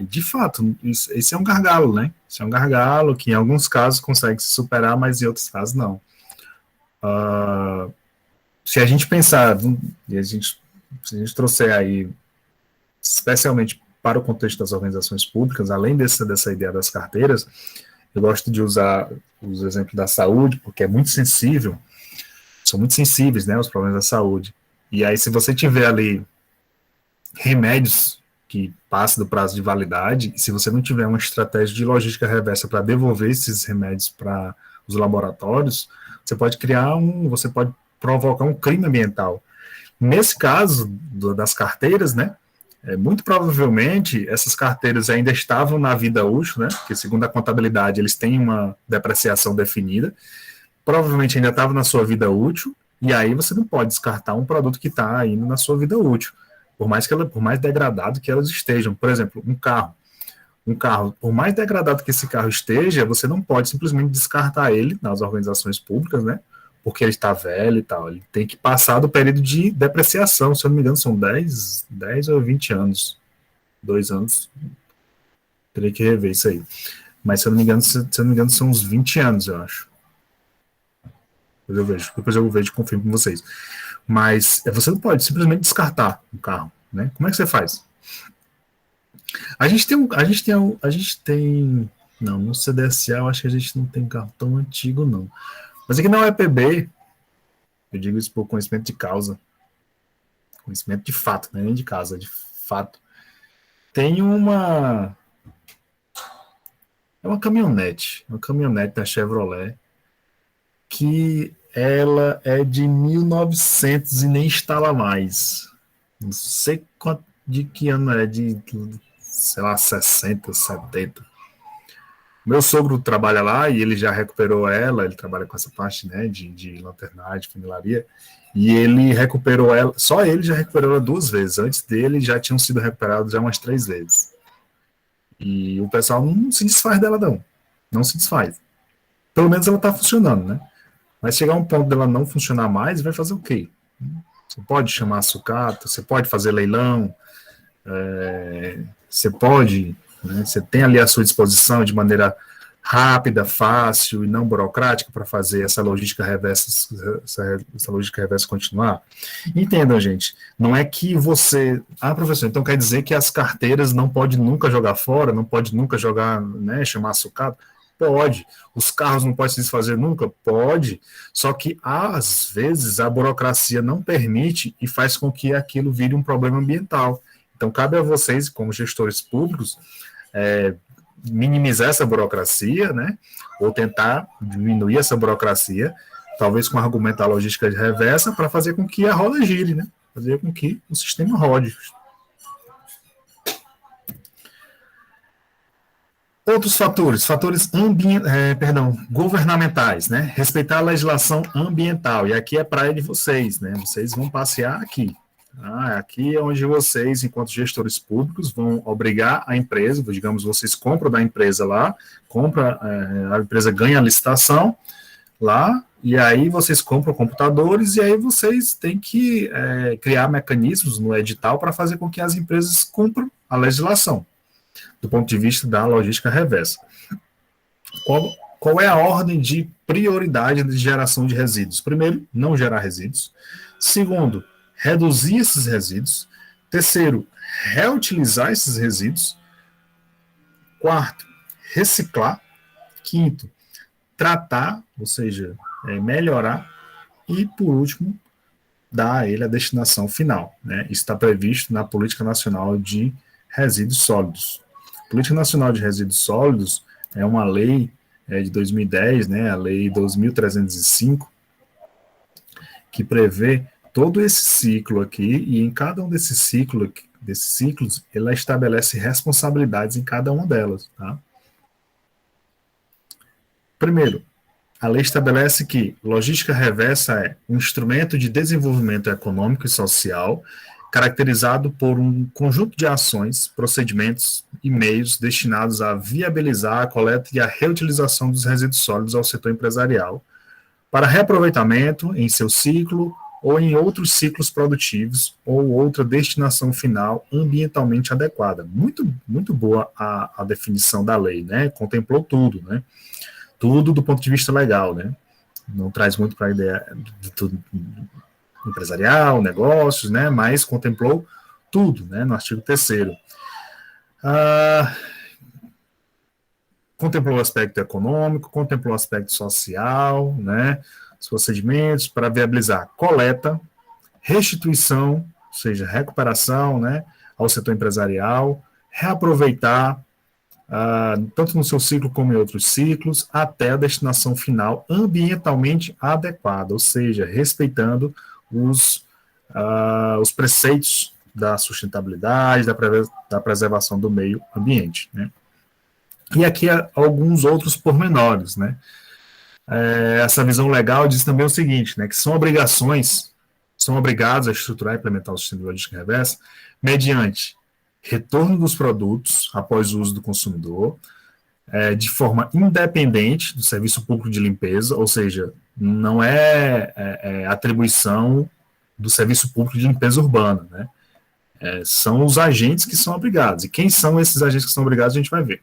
De fato, esse é um gargalo, né? Esse é um gargalo que em alguns casos consegue se superar, mas em outros casos não. Se a gente pensar, se a gente trouxer aí, especialmente para o contexto das organizações públicas, além dessa ideia das carteiras, eu gosto de usar os exemplos da saúde, porque é muito sensível, são muito sensíveis, né, os problemas da saúde. E aí, se você tiver ali remédios que passam do prazo de validade, e se você não tiver uma estratégia de logística reversa para devolver esses remédios para os laboratórios, você pode você pode provocar um crime ambiental. Nesse caso das carteiras, né, muito provavelmente essas carteiras ainda estavam na vida útil, né, porque segundo a contabilidade eles têm uma depreciação definida, provavelmente ainda estava na sua vida útil, e aí você não pode descartar um produto que está indo na sua vida útil, por mais degradado que elas estejam. Por exemplo, um carro, por mais degradado que esse carro esteja, você não pode simplesmente descartar ele nas organizações públicas, né, porque ele está velho e tal. Ele tem que passar do período de depreciação, se eu não me engano, são 10 ou 20 anos. 2 anos. Teria que rever isso aí. Mas, se eu não me engano, são uns 20 anos, eu acho. Depois eu vejo e confirmo com vocês. Mas você não pode simplesmente descartar um carro, né? Como é que você faz? A gente tem, não, no CDSA eu acho que a gente não tem carro tão antigo, não. Mas aqui na UEPB, eu digo isso por conhecimento de causa, conhecimento de fato, não é nem de causa, é de fato. Tem uma caminhonete da Chevrolet, que ela é de 1900 e nem instala mais. Não sei de que ano é, de, sei lá, 60, 70. Meu sogro trabalha lá e ele já recuperou ela, ele trabalha com essa parte, né, de lanternagem, funilaria, E ele recuperou ela, só ele já recuperou ela 2 vezes. Antes dele já tinham sido recuperados já umas 3 vezes. E o pessoal não se desfaz dela, não. Não se desfaz. Pelo menos ela está funcionando, né? Mas chegar um ponto dela não funcionar mais, vai fazer o quê? Você pode chamar a sucata, você pode fazer leilão, você pode, né, você tem ali à sua disposição de maneira rápida, fácil e não burocrática para fazer essa logística reversa, essa logística reversa continuar. Entendam, gente, não é que você... professor, então quer dizer que as carteiras não pode nunca jogar fora, não pode nunca jogar, né, chamar a sucata? Pode. Os carros não podem se desfazer nunca? Pode. Só que, às vezes, a burocracia não permite e faz com que aquilo vire um problema ambiental. Então, cabe a vocês, como gestores públicos, minimizar essa burocracia, né? Ou tentar diminuir essa burocracia, talvez com argumento da logística reversa, para fazer com que a roda gire, né? Fazer com que o sistema rode. Outros fatores governamentais, né? Respeitar a legislação ambiental. E aqui é praia de vocês, né? Vocês vão passear aqui. Aqui é onde vocês, enquanto gestores públicos, vão obrigar a empresa, digamos, vocês compram da empresa lá, a empresa ganha a licitação lá, e aí vocês compram computadores, e aí vocês têm que criar mecanismos no edital para fazer com que as empresas cumpram a legislação, do ponto de vista da logística reversa. Qual é a ordem de prioridade de geração de resíduos? Primeiro, não gerar resíduos. Segundo, reduzir esses resíduos. Terceiro, reutilizar esses resíduos. Quarto, reciclar. Quinto, tratar, ou seja, melhorar. E, por último, dar a ele a destinação final, né? Isso está previsto na Política Nacional de Resíduos Sólidos. A Política Nacional de Resíduos Sólidos é uma lei de 2010, né, a Lei 2.305, que prevê todo esse ciclo aqui, e em cada um desses ciclos, ela estabelece responsabilidades em cada uma delas. Tá? Primeiro, a lei estabelece que logística reversa é um instrumento de desenvolvimento econômico e social caracterizado por um conjunto de ações, procedimentos e meios destinados a viabilizar a coleta e a reutilização dos resíduos sólidos ao setor empresarial, para reaproveitamento em seu ciclo ou em outros ciclos produtivos ou outra destinação final ambientalmente adequada. Muito, muito boa a definição da lei, né? Contemplou tudo, né? Tudo do ponto de vista legal, né? Não traz muito para a ideia de tudo empresarial, negócios, né? Mas contemplou tudo, né? No artigo 3º. Contemplou o aspecto econômico, contemplou o aspecto social, né? Os procedimentos para viabilizar coleta, restituição, ou seja, recuperação, né? Ao setor empresarial, reaproveitar, tanto no seu ciclo como em outros ciclos, até a destinação final ambientalmente adequada, ou seja, respeitando os preceitos da sustentabilidade, da preservação do meio ambiente, né? E aqui alguns outros pormenores, né? Essa visão legal diz também o seguinte, né? Que são obrigados a estruturar e implementar o sistema de logística reversa mediante retorno dos produtos após o uso do consumidor, de forma independente do serviço público de limpeza, ou seja, não é atribuição do serviço público de limpeza urbana, né? São os agentes que são obrigados. E quem são esses agentes que são obrigados, a gente vai ver.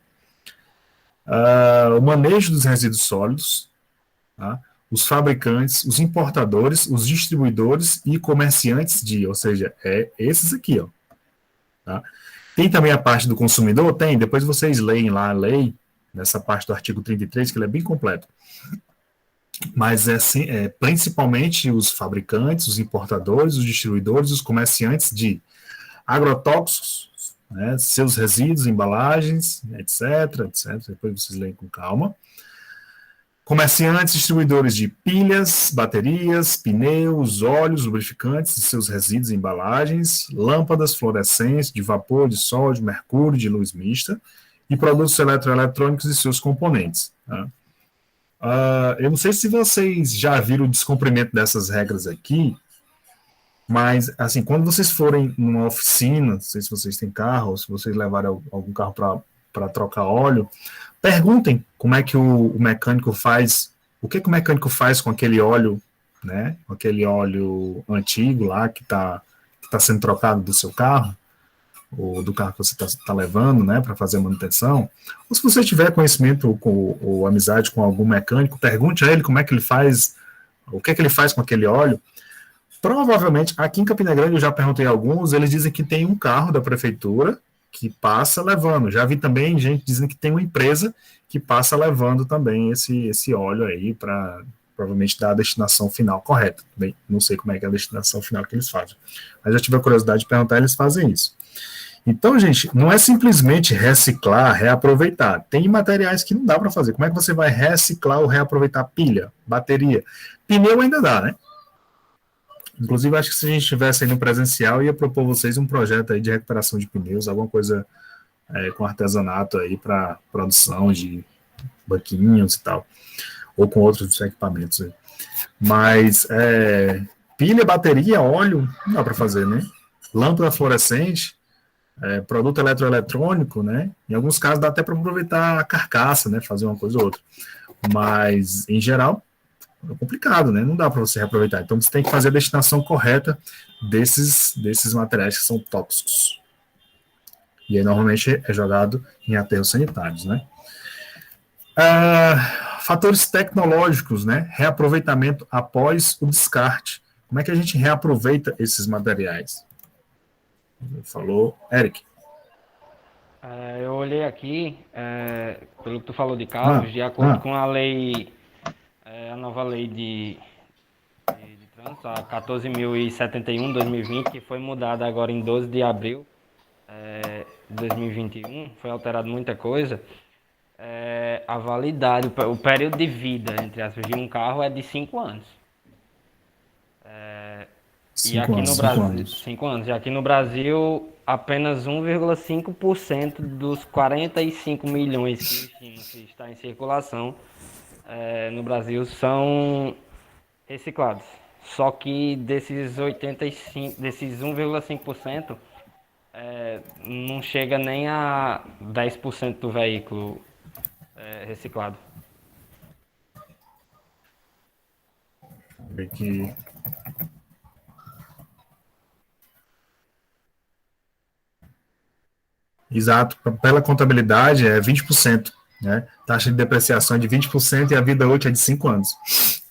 O manejo dos resíduos sólidos, tá? Os fabricantes, os importadores, os distribuidores e comerciantes ou seja, esses aqui, ó. Tá? Tem também a parte do consumidor? Tem, depois vocês leem lá a lei, nessa parte do artigo 33, que ele é bem completo. Mas principalmente os fabricantes, os importadores, os distribuidores, os comerciantes de agrotóxicos, né, seus resíduos, embalagens, etc. Depois vocês leem com calma. Comerciantes, distribuidores de pilhas, baterias, pneus, óleos, lubrificantes e seus resíduos e embalagens, lâmpadas fluorescentes de vapor, de sódio, mercúrio, de luz mista e produtos eletroeletrônicos e seus componentes. Tá? Eu não sei se vocês já viram o descumprimento dessas regras aqui, Mas, assim, quando vocês forem numa oficina, não sei se vocês têm carro, ou se vocês levarem algum carro para trocar óleo, perguntem como é que o mecânico faz, o que o mecânico faz com aquele óleo, né? Aquele óleo antigo lá que tá sendo trocado do seu carro, ou do carro que você está levando, né, para fazer a manutenção. Ou se você tiver conhecimento ou amizade com algum mecânico, pergunte a ele como é que ele faz, o que é que ele faz com aquele óleo. Provavelmente, aqui em Campina Grande, eu já perguntei a alguns, eles dizem que tem um carro da prefeitura que passa levando. Já vi também gente dizendo que tem uma empresa que passa levando também esse óleo aí para provavelmente dar a destinação final correta. Bem, não sei como é que é a destinação final que eles fazem. Mas já tive a curiosidade de perguntar, eles fazem isso. Então, gente, não é simplesmente reciclar, reaproveitar. Tem materiais que não dá para fazer. Como é que você vai reciclar ou reaproveitar pilha, bateria? Pneu ainda dá, né? Inclusive, acho que se a gente estivesse aí no presencial, ia propor vocês um projeto aí de recuperação de pneus, alguma coisa com artesanato aí para produção de banquinhos e tal, ou com outros equipamentos aí. Mas pilha, bateria, óleo, não dá para fazer, né? Lâmpada fluorescente, produto eletroeletrônico, né? Em alguns casos dá até para aproveitar a carcaça, né? Fazer uma coisa ou outra. Mas, em geral, é complicado, né? Não dá para você reaproveitar. Então, você tem que fazer a destinação correta desses materiais que são tóxicos. E aí, normalmente, é jogado em aterros sanitários, né? Fatores tecnológicos, né? Reaproveitamento após o descarte. Como é que a gente reaproveita esses materiais? Falou, Eric. Eu olhei aqui, pelo que tu falou de carros, de acordo com a lei, a nova lei de trânsito, a 14.071, 2020, que foi mudada agora em 12 de abril de 2021, foi alterado muita coisa. A validade, o período de vida, entre aspas, de um carro é de 5 anos. E aqui no Brasil, 5 anos. E aqui no Brasil, apenas 1,5% dos 45 milhões que estimam que está em circulação no Brasil são reciclados. Só que desses 1,5%, não chega nem a 10% do veículo reciclado. Aqui. Exato, pela contabilidade é 20%, né? Taxa de depreciação é de 20% e a vida útil é de 5 anos.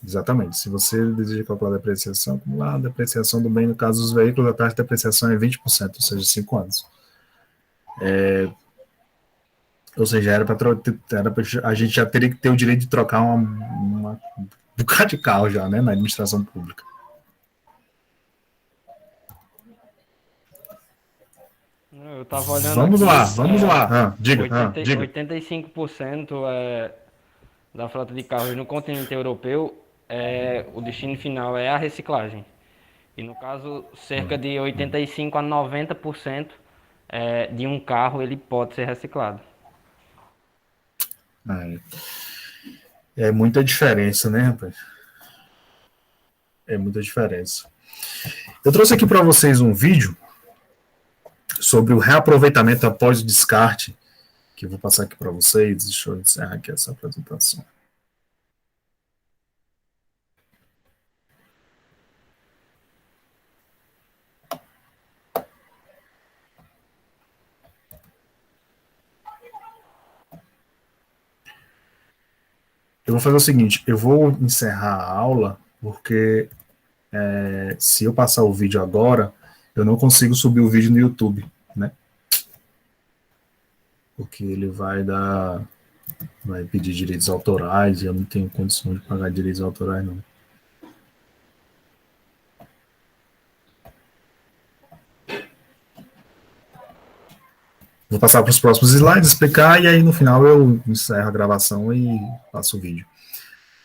Exatamente. Se você deseja calcular a depreciação acumulada, a depreciação do bem, no caso dos veículos, a taxa de depreciação é 20%, ou seja, 5 anos. Ou seja, a gente já teria que ter o direito de trocar um bocado de carro já, né, na administração pública. Eu estava olhando vamos aqui, lá. Diga. 85% da frota de carros no continente europeu, o destino final é a reciclagem. E no caso, cerca de 85% a 90% de um carro ele pode ser reciclado. É muita diferença, né, rapaz? É muita diferença. Eu trouxe aqui para vocês um vídeo sobre o reaproveitamento após o descarte, que eu vou passar aqui para vocês. Deixa eu encerrar aqui essa apresentação. Eu vou fazer o seguinte, eu vou encerrar a aula, porque se eu passar o vídeo agora, eu não consigo subir o vídeo no YouTube, né? Porque ele vai pedir direitos autorais, e eu não tenho condição de pagar direitos autorais, não. Vou passar para os próximos slides, explicar, e aí no final eu encerro a gravação e passo o vídeo.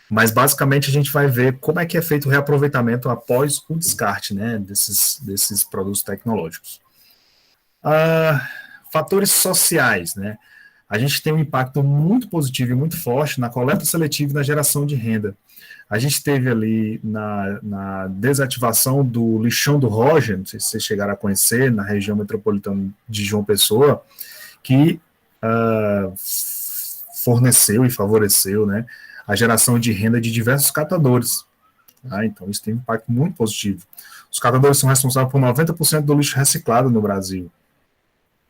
Mas basicamente a gente vai ver como é que é feito o reaproveitamento após o descarte, né, desses produtos tecnológicos. Fatores sociais, né? a gente tem um impacto muito positivo e muito forte na coleta seletiva e na geração de renda. A gente teve ali na desativação do lixão do Roger, não sei se vocês chegaram a conhecer, na região metropolitana de João Pessoa, que forneceu e favoreceu, né, a geração de renda de diversos catadores. Tá? Então, isso tem um impacto muito positivo. Os catadores são responsáveis por 90% do lixo reciclado no Brasil.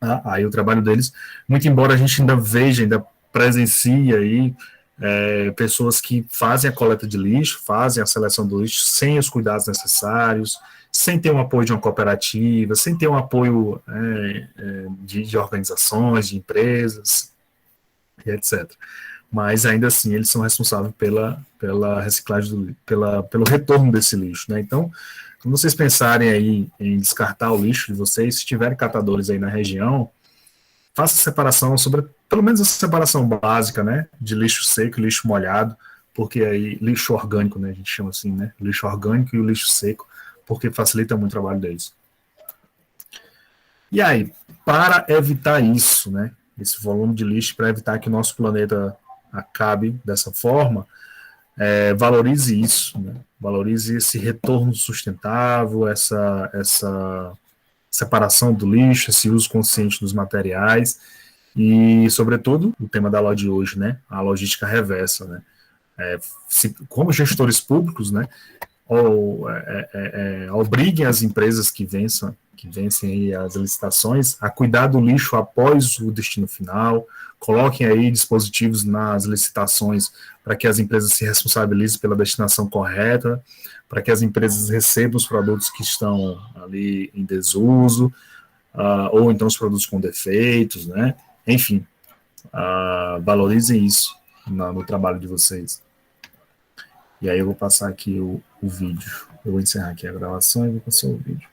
Tá? Aí o trabalho deles, muito embora a gente ainda veja, ainda presencie aí pessoas que fazem a coleta de lixo, fazem a seleção do lixo sem os cuidados necessários, sem ter um apoio de uma cooperativa, sem ter um apoio de organizações, de empresas, e etc. Mas ainda assim eles são responsáveis pela reciclagem, pelo retorno desse lixo, né? Então, quando vocês pensarem aí em descartar o lixo de vocês, se tiverem catadores aí na região, faça a separação pelo menos a separação básica, né, de lixo seco e lixo molhado, porque aí, lixo orgânico, né, a gente chama assim, né, lixo orgânico e o lixo seco, porque facilita muito o trabalho deles. E aí, para evitar isso, né, esse volume de lixo, para evitar que o nosso planeta acabe dessa forma, valorize isso, né, valorize esse retorno sustentável, essa separação do lixo, esse uso consciente dos materiais e, sobretudo, o tema da aula de hoje, né, a logística reversa, né, como gestores públicos, né, obriguem as empresas que vencem aí as licitações a cuidar do lixo após o destino final, coloquem aí dispositivos nas licitações para que as empresas se responsabilizem pela destinação correta, para que as empresas recebam os produtos que estão ali em desuso, ou então os produtos com defeitos, né? Enfim, valorizem isso no trabalho de vocês. E aí eu vou passar aqui o vídeo. Eu vou encerrar aqui a gravação e vou passar o vídeo.